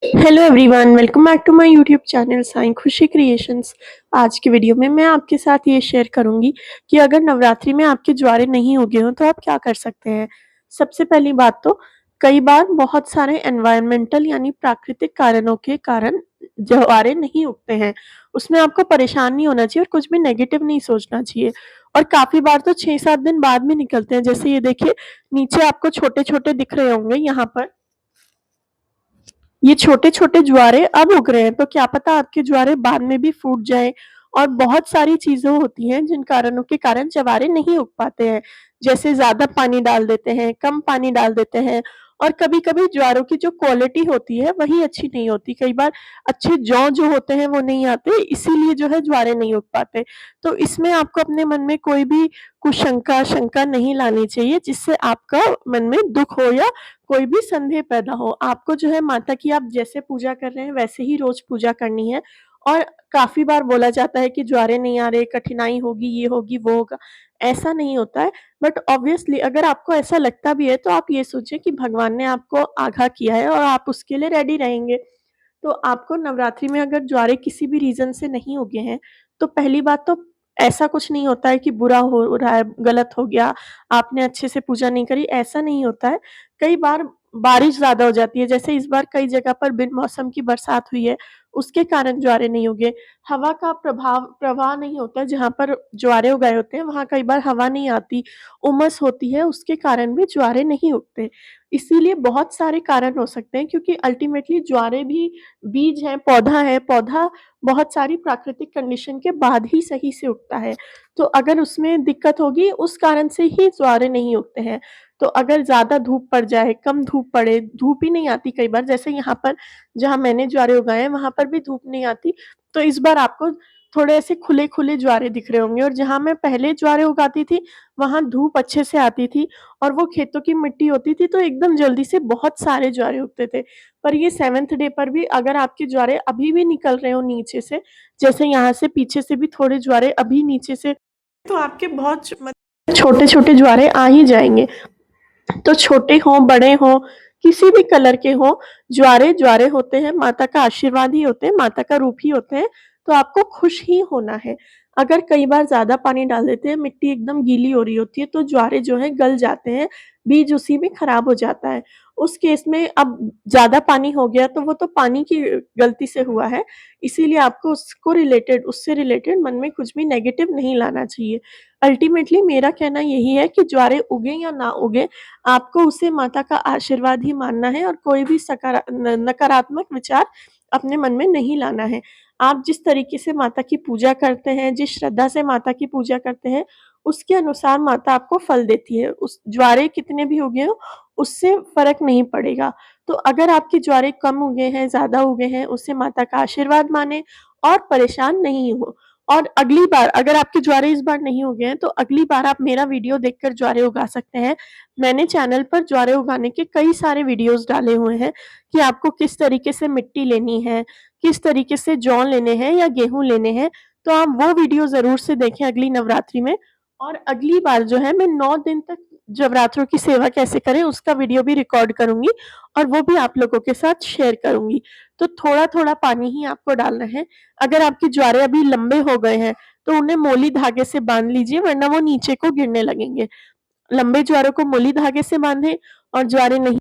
Hello everyone, welcome back to my YouTube channel Sai Khushi creations. आज की video में मैं आपके साथ ये शेयर करूंगी कि अगर नवरात्रि में आपके ज्वारे नहीं उगे हों तो आप क्या कर सकते हैं। सबसे पहली बात तो कई बार बहुत सारे एनवायरमेंटल यानी प्राकृतिक कारणों के कारण ज्वारे नहीं उगते हैं। उसमें आपको परेशान नहीं होना चाहिए और कुछ भी नेगेटिव नहीं सोचना चाहिए। और काफ़ी बार तो 6-7 दिन बाद में निकलते हैं। जैसे ये देखिए, नीचे आपको छोटे-छोटे दिख रहे होंगे यहाँ पर। ये छोटे-छोटे ज्वारे अब उग रहे हैं, तो क्या पता आपके ज्वारे बाद में भी फूट जाएँ। और बहुत सारी चीज़ें होती हैं जिन कारणों के कारण ज्वारे नहीं उग पाते हैं। जैसे ज़्यादा पानी डाल देते हैं, कम पानी डाल देते हैं और कभी-कभी ज्वारों की जो क्वालिटी होती है वही अच्छी नहीं होती। कई बार अच्छे जौ जो होते हैं वो नहीं आते, इसीलिए जो है ज्वारे नहीं उग पाते। तो इसमें आपको अपने मन में कोई भी कुशंका, शंका नहीं लानी चाहिए जिससे आपका मन में दुःख हो या कोई भी संदेह पैदा हो। आपको जो है माता की आप जैसे पूजा कर रहे हैं वैसे ही रोज़ पूजा करनी है। और काफ़ी बार बोला जाता है कि ज्वारे नहीं आ रहे, कठिनाई होगी, ये होगी, वो होगा। ऐसा नहीं होता है। बट ऑब्वियसली अगर आपको ऐसा लगता भी है तो आप ये सोचिए कि भगवान ने आपको आगाह किया है और आप उसके लिए रेडी रहेंगे। तो आपको नवरात्रि में अगर ज्वारे किसी भी रीज़न से नहीं उगे हैं, तो पहली बात तो ऐसा कुछ नहीं होता है कि बुरा हो रहा है, गलत हो गया, आपने अच्छे से पूजा नहीं करी, ऐसा नहीं होता है। कई बार बारिश ज़्यादा हो जाती है, जैसे इस बार कई जगह पर बिन मौसम की बरसात हुई है, उसके कारण ज्वारे नहीं उगे। हवा का प्रवाह नहीं होता, जहाँ पर ज्वारे उगाए होते हैं, वहाँ कई बार हवा नहीं आती, उमस होती है, उसके कारण भी ज्वारे नहीं उगते। इसीलिए बहुत सारे कारण हो सकते हैं क्योंकि अल्टीमेटली ज्वारे भी बीज है, पौधा बहुत सारी प्राकृतिक कंडीशन के बाद ही सही से उगता है। तो अगर उसमें दिक्कत होगी उस कारण से ही ज्वारे नहीं उगते हैं। तो अगर ज़्यादा धूप पड़ जाए, कम धूप पड़े, धूप ही नहीं आती कई बार, जैसे यहाँ पर जहाँ मैंने ज्वारे उगाए हैं वहाँ पर भी धूप नहीं आती। तो इस बार आपको थोड़े ऐसे खुले-खुले ज्वारे दिख रहे होंगे और जहाँ मैं पहले ज्वारे उगाती थी, वहाँ धूप अच्छे से आती थी और वो खेतों की मिट्टी होती थी तो एकदम जल्दी से बहुत सारे ज्वारे उगते थे। पर ये 7th डे पर भी अगर आपके ज्वारे अभी भी निकल रहे हो नीचे से, जैसे यहाँ से पीछे से भी थोड़े ज्वारे अभी नीचे से, तो आपके बहुत छोटे-छोटे ज्वारे आ ही जाएँगे। तो छोटे हों, बड़े हों, किसी भी कलर के हों, ज्वारे ज्वारे होते हैं, माता का आशीर्वाद ही होते हैं, माता का रूप ही होते हैं, तो आपको खुश ही होना है। अगर कई बार ज़्यादा पानी डाल देते हैं, मिट्टी एकदम गीली हो रही होती है, तो ज्वारे जो हैं गल जाते हैं, बीज उसी में खराब हो जाता है। उस केस में अब ज़्यादा पानी हो गया, तो वो तो पानी की गलती से हुआ है, इसीलिए आपको उससे रिलेटेड मन में कुछ भी नेगेटिव नहीं लाना चाहिए। अल्टीमेटली मेरा कहना यही है कि ज्वारे उगें या ना उगें, आपको उसे माता का आशीर्वाद ही मानना है और कोई भी नकारात्मक विचार अपने मन में नहीं लाना है। आप जिस तरीके से माता की पूजा करते हैं, जिस श्रद्धा से माता की पूजा करते हैं, उसके अनुसार माता आपको फल देती है। उस ज्वारे कितने भी उगे हों, उससे फ़र्क नहीं पड़ेगा। तो अगर आपके ज्वारे कम उगे हैं, ज़्यादा उगे हैं, उसे माता का आशीर्वाद मानें और परेशान नहीं हों। और अगली बार अगर आपके ज्वारे इस बार नहीं उगे हैं, तो अगली बार आप मेरा वीडियो देखकर ज्वारे उगा सकते हैं। मैंने चैनल पर ज्वारे उगाने के कई सारे वीडियोज़ डाले हुए हैं कि आपको किस तरीके से मिट्टी लेनी है, किस तरीके से जौ लेने हैं या गेहूँ लेने हैं, तो आप वो वीडियो ज़रूर से देखें अगली नवरात्रि में। और अगली बार जो है मैं 9 दिन तक नवरात्रों की सेवा कैसे करें उसका वीडियो भी रिकॉर्ड करूँगी और वो भी आप लोगों के साथ शेयर करूँगी। तो थोड़ा-थोड़ा पानी ही आपको डालना है। अगर आपके ज्वारे अभी लंबे हो गए हैं, तो उन्हें मोली धागे से बाँध लीजिए वरना वो नीचे को गिरने लगेंगे। लंबे ज्वारों को मोली धागे से बाँधें और ज्वारे नहीं